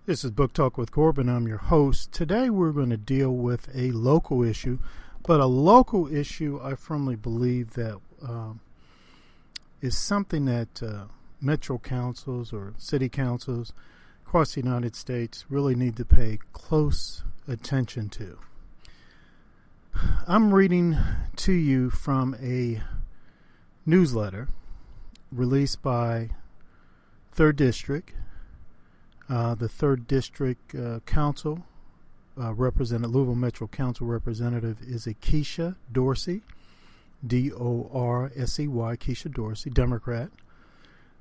This is Book Talk with Corbin. I'm your host. Today we're going to deal with a local issue, but a local issue I firmly believe that is something that metro councils or city councils across the United States really need to pay close attention to. I'm reading to you from a newsletter released by 3rd District. The 3rd District Council Louisville Metro Council representative is a Keisha Dorsey, D-O-R-S-E-Y, Keisha Dorsey, Democrat.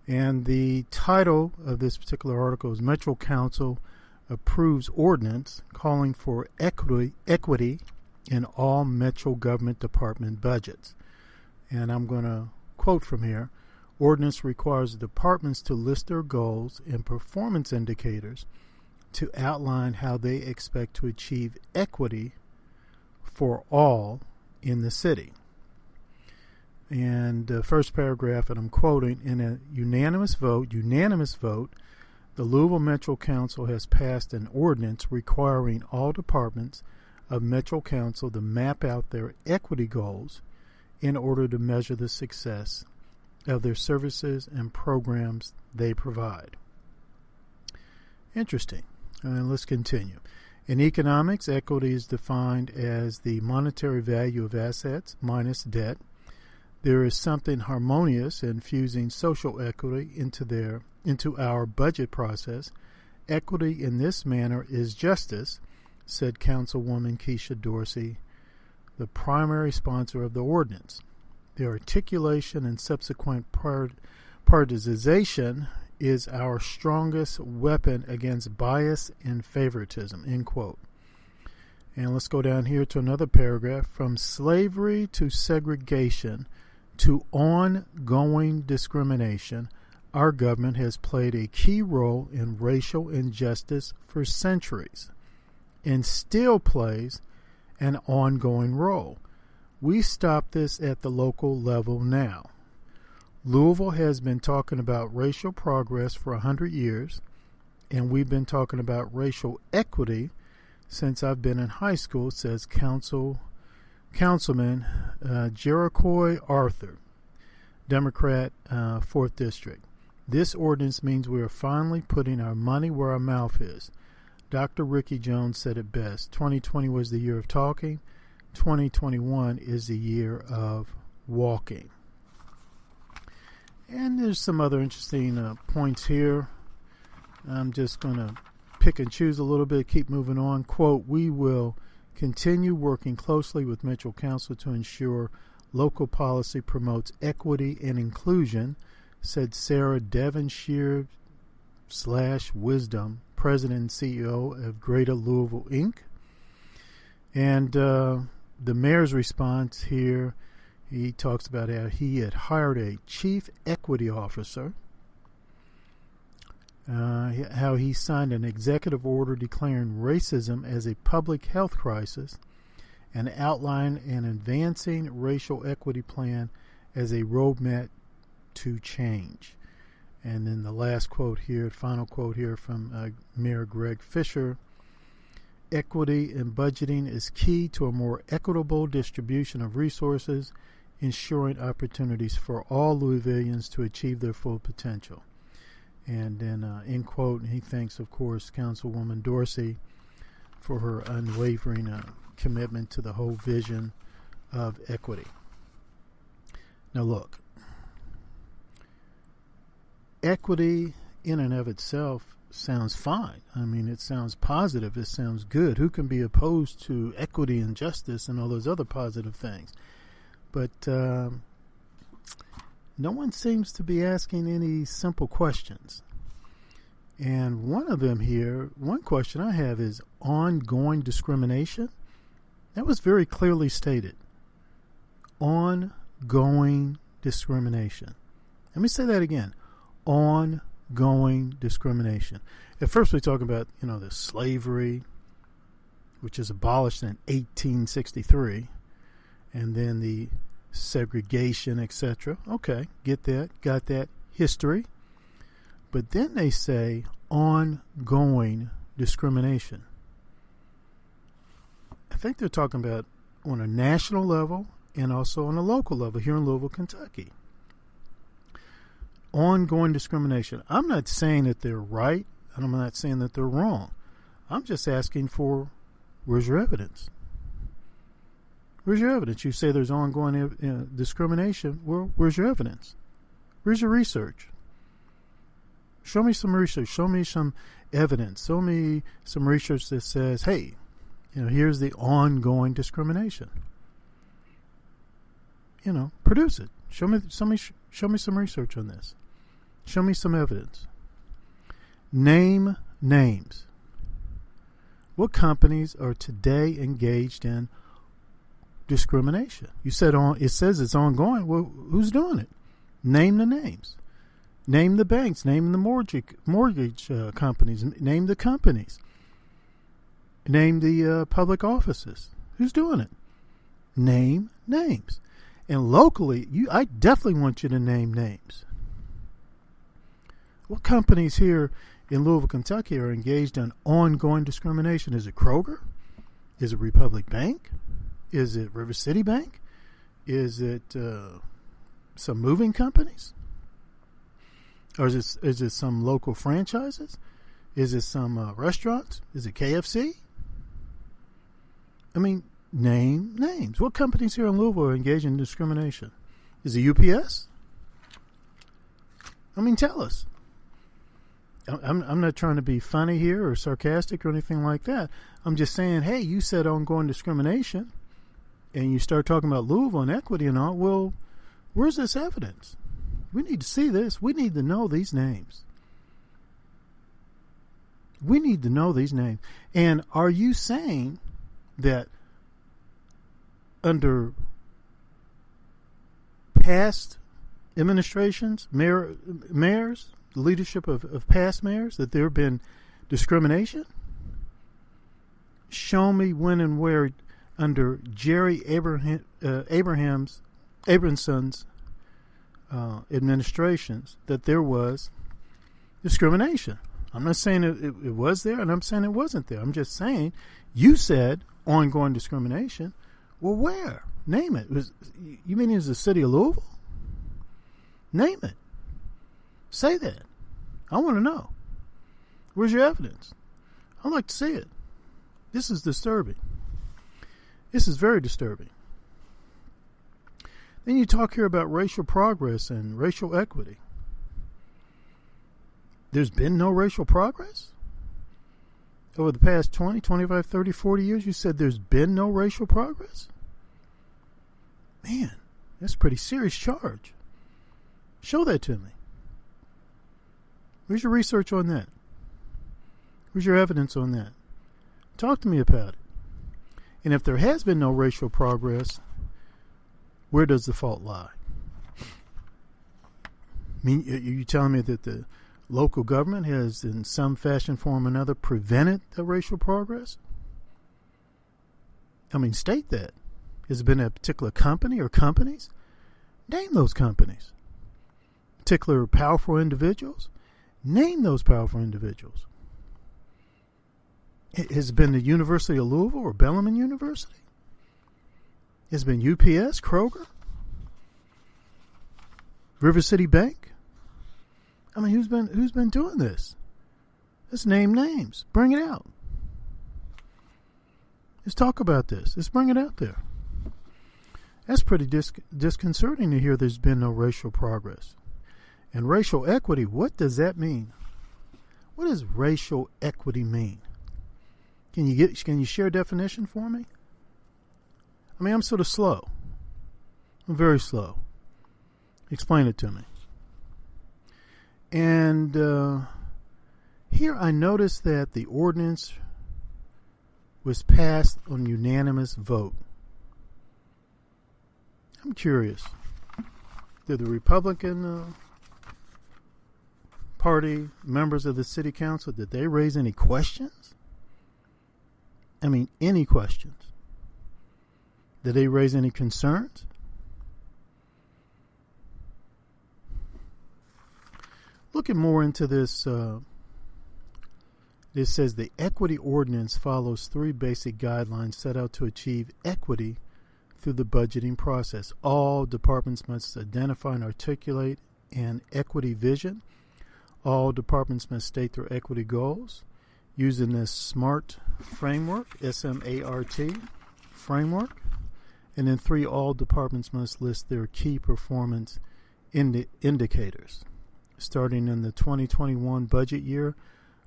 And the title of this particular article is Metro Council Approves Ordinance Calling for Equity in All Metro Government Department Budgets. And I'm going to quote from here. Ordinance requires departments to list their goals and performance indicators to outline how they expect to achieve equity for all in the city. And the first paragraph, and I'm quoting, in a unanimous vote, the Louisville Metro Council has passed an ordinance requiring all departments of Metro Council to map out their equity goals in order to measure the success of their services and programs they provide. Interesting. Let's continue. In economics, equity is defined as the monetary value of assets minus debt. There is something harmonious in fusing social equity into our budget process. Equity in this manner is justice, said Councilwoman Keisha Dorsey, the primary sponsor of the ordinance. The articulation and subsequent prioritization is our strongest weapon against bias and favoritism, end quote. And let's go down here to another paragraph. From slavery to segregation to ongoing discrimination, our government has played a key role in racial injustice for centuries and still plays an ongoing role. We stop this at the local level now. Louisville has been talking about racial progress for 100 years, and we've been talking about racial equity since I've been in high school, says Councilman Jericho Arthur, Democrat, 4th District. This ordinance means we are finally putting our money where our mouth is. Dr. Ricky Jones said it best. 2020 was the year of talking. 2021 is the year of walking. And there's some other interesting points here. I'm just going to pick and choose a little bit, keep moving on. Quote, we will continue working closely with Metro Council to ensure local policy promotes equity and inclusion, said Sarah Devonshire/Wisdom, President and CEO of Greater Louisville, Inc. And the mayor's response here, he talks about how he had hired a chief equity officer, how he signed an executive order declaring racism as a public health crisis, and outlined an advancing racial equity plan as a roadmap to change. And then the last quote here, final quote here from Mayor Greg Fisher. Equity in budgeting is key to a more equitable distribution of resources, ensuring opportunities for all Louisvillians to achieve their full potential. And then, end quote, he thanks, of course, Councilwoman Dorsey for her unwavering commitment to the whole vision of equity. Now, look, equity in and of itself sounds fine. I mean, it sounds positive. It sounds good. Who can be opposed to equity and justice and all those other positive things? But no one seems to be asking any simple questions. And one of them here, one question I have is ongoing discrimination. That was very clearly stated. Ongoing discrimination. Let me say that again. Ongoing discrimination. At first we talk about, the slavery, which is abolished in 1863, and then the segregation, etc. Okay, get that, got that history. But then they say ongoing discrimination. I think they're talking about on a national level and also on a local level here in Louisville, Kentucky. Ongoing discrimination. I'm not saying that they're right, and I'm not saying that they're wrong. I'm just asking for, where's your evidence? Where's your evidence? You say there's ongoing discrimination. Well, where's your evidence? Where's your research? Show me some research. Show me some evidence. Show me some research that says, hey, here's the ongoing discrimination. Produce it. Show me some research on this. Show me some evidence. Name names. What companies are today engaged in discrimination? You said it says it's ongoing. Well, who's doing it? Name the names. Name the banks. Name the mortgage companies. Name the companies. Name the public offices. Who's doing it? Name names. And locally, I definitely want you to name names. What companies here in Louisville, Kentucky are engaged in ongoing discrimination? Is it Kroger? Is it Republic Bank? Is it River City Bank? Is it some moving companies? Or is it some local franchises? Is it some restaurants? Is it KFC? I mean, name names. What companies here in Louisville are engaged in discrimination? Is it UPS? I mean, tell us. I'm not trying to be funny here or sarcastic or anything like that. I'm just saying, hey, you said ongoing discrimination, and you start talking about Louisville and equity and all. Well, where's this evidence? We need to see this. We need to know these names. We need to know these names. And are you saying that under past administrations, mayors, leadership of past mayors, that there have been discrimination? Show me when and where under Jerry Abrahamson's administrations that there was discrimination. I'm not saying it was there, and I'm saying it wasn't there. I'm just saying you said ongoing discrimination. Well, where? Name it. You mean it was the city of Louisville? Name it. Say that. I want to know. Where's your evidence? I'd like to see it. This is disturbing. This is very disturbing. Then you talk here about racial progress and racial equity. There's been no racial progress? Over the past 20, 25, 30, 40 years, you said there's been no racial progress? Man, that's a pretty serious charge. Show that to me. Where's your research on that? Where's your evidence on that? Talk to me about it. And if there has been no racial progress, where does the fault lie? I mean, are you telling me that the local government has, in some fashion, form or another, prevented the racial progress? I mean, state that. Has it been a particular company or companies? Name those companies. Particular powerful individuals? Name those powerful individuals. Has it been the University of Louisville or Bellarmine University? Has it been UPS, Kroger? River City Bank? I mean, who's been doing this? Let's name names. Bring it out. Let's talk about this. Let's bring it out there. That's pretty disconcerting to hear there's been no racial progress. And racial equity, what does that mean? What does racial equity mean? Can you share a definition for me? I mean, I'm sort of slow. I'm very slow. Explain it to me. And here I noticed that the ordinance was passed on unanimous vote. I'm curious. Did the Republican Party members of the city council, did they raise any questions? I mean, any questions? Did they raise any concerns? Looking more into this It says the equity ordinance follows 3 basic guidelines set out to achieve equity through the budgeting process. All departments must identify and articulate an equity vision. All departments must state their equity goals using this SMART framework, S-M-A-R-T framework. And then 3, all departments must list their key performance indicators. Starting in the 2021 budget year,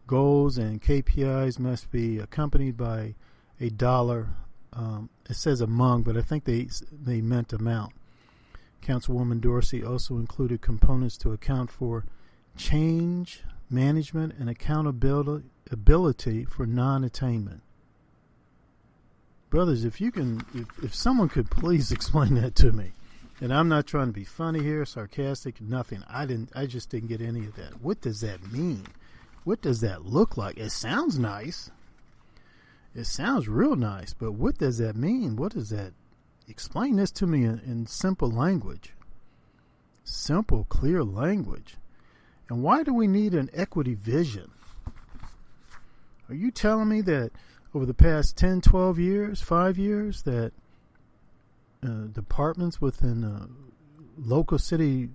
goals and KPIs must be accompanied by a dollar. It says among, but I think they meant amount. Councilwoman Dorsey also included components to account for change management and accountability for non-attainment. Brothers, if someone could please explain that to me. And I'm not trying to be funny here, sarcastic, nothing. I just didn't get any of that. What does that mean? What does that look like? It sounds nice. It sounds real nice, but what does that mean? What does that? Explain this to me in simple language. Simple, clear language. And why do we need an equity vision? Are you telling me that over the past 10, 12 years, 5 years, that departments within local city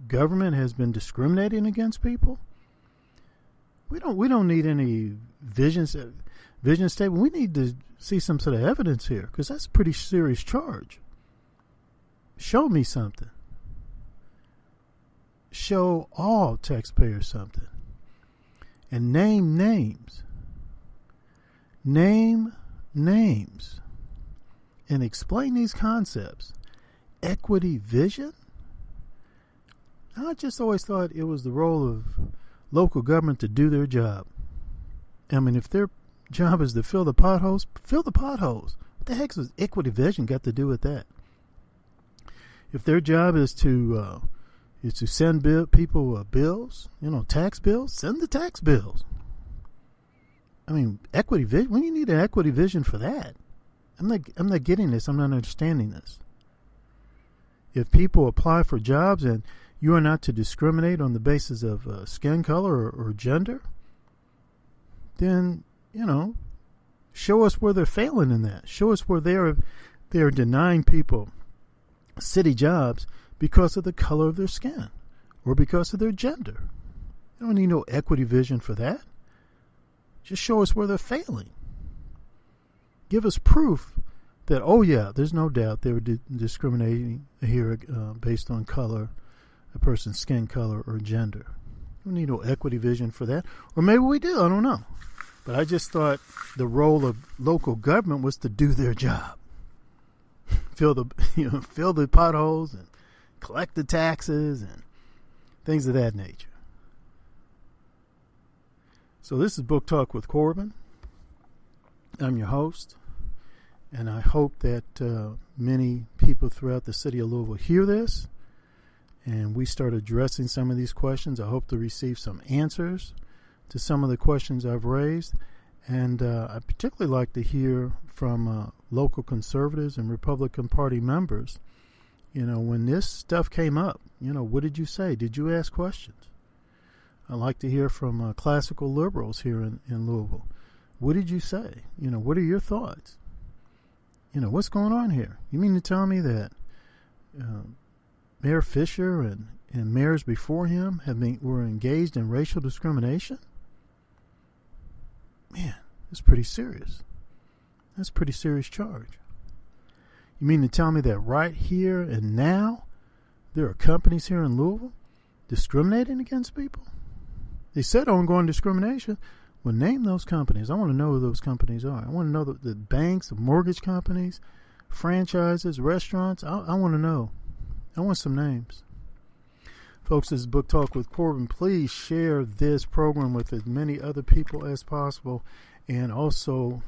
government has been discriminating against people? We don't need any vision statement. We need to see some sort of evidence here, because that's a pretty serious charge. Show me something. Show all taxpayers something. And name names. Name names. And explain these concepts. Equity vision? I just always thought it was the role of local government to do their job. I mean, if their job is to fill the potholes, fill the potholes. What the heck has equity vision got to do with that? If their job is to send people bills, tax bills, send the tax bills. I mean, equity vision. When you need an equity vision for that, I'm not getting this. I'm not understanding this. If people apply for jobs and you are not to discriminate on the basis of skin color or gender, then show us where they're failing in that. Show us where they're denying people city jobs because of the color of their skin or because of their gender. You don't need no equity vision for that. Just show us where they're failing. Give us proof that, oh yeah, there's no doubt they were discriminating here based on color, a person's skin color or gender. You don't need no equity vision for that. Or maybe we do, I don't know. But I just thought the role of local government was to do their job. Fill the potholes and collect the taxes and things of that nature. So this is Book Talk with Corbin. I'm your host, and I hope that many people throughout the city of Louisville hear this, and we start addressing some of these questions. I hope to receive some answers to some of the questions I've raised, and I particularly like to hear from local conservatives and Republican Party members. When this stuff came up, what did you say? Did you ask questions? I like to hear from classical liberals here in Louisville. What did you say? What are your thoughts? What's going on here? You mean to tell me that Mayor Fisher and mayors before him were engaged in racial discrimination? Man, that's pretty serious. That's a pretty serious charge. You mean to tell me that right here and now there are companies here in Louisville discriminating against people? They said ongoing discrimination. Well, name those companies. I want to know who those companies are. I want to know the banks, the mortgage companies, franchises, restaurants. I want to know. I want some names. Folks, this is Book Talk with Corbin. Please share this program with as many other people as possible, and also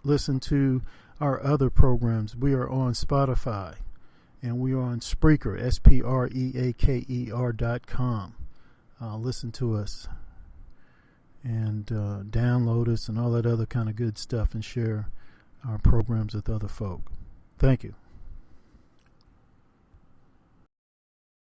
listen to our other programs. We are on Spotify, and we are on Spreaker, SPREAKER.com. Listen to us and download us and all that other kind of good stuff, and share our programs with other folk. Thank you.